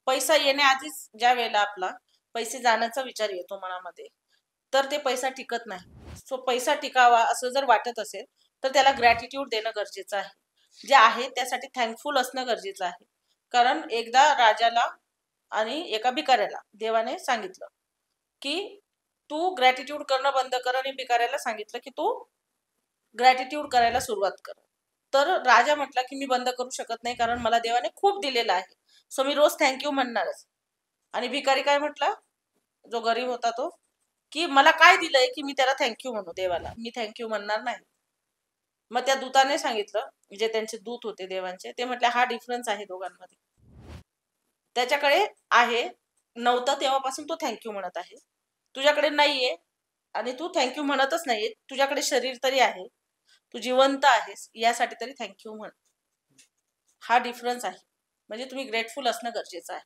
पैसा येण्याआधीच ज्या वेळेला आपला पैसे जाण्याचा विचार येतो मनामध्ये, तर ते पैसा टिकत नाही. सो पैसा टिकावा असं जर वाटत असेल तर त्याला ग्रॅटिट्यूड देणं गरजेचं आहे. जे आहे त्यासाठी थँकफुल असणं गरजेचं आहे. कारण एकदा राजाला आणि एका भिकाऱ्याला देवाने सांगितलं की तू ग्रॅटिट्यूड करणं बंद कर, आणि भिकाऱ्याला सांगितलं की तू ग्रॅटिट्यूड करायला सुरुवात कर. तर राजा म्हटला की मी बंद करू शकत नाही, कारण मला देवाने खूप दिलेलं आहे, सो मी रोज थँक्यू म्हणणारच. आणि भिकारी काय म्हटला, जो गरीब होता तो, की मला काय दिलंय की मी त्याला थँक्यू म्हणू, देवाला मी थँक्यू म्हणणार नाही. मग त्या दूताने सांगितलं, जे त्यांचे दूत होते देवांचे, ते म्हटले हा डिफरन्स आहे दोघांमध्ये. त्याच्याकडे आहे नव्हतं तेव्हापासून तो थँक्यू म्हणत आहे, तुझ्याकडे नाहीये आणि तू थँक्यू म्हणतच नाहीये. तुझ्याकडे शरीर तरी आहे, तू जिवंत आहेस, यासाठी तरी थँक्यू म्हण. हा डिफरन्स आहे. म्हणजे तुम्ही ग्रेटफुल असणं गरजेचं आहे.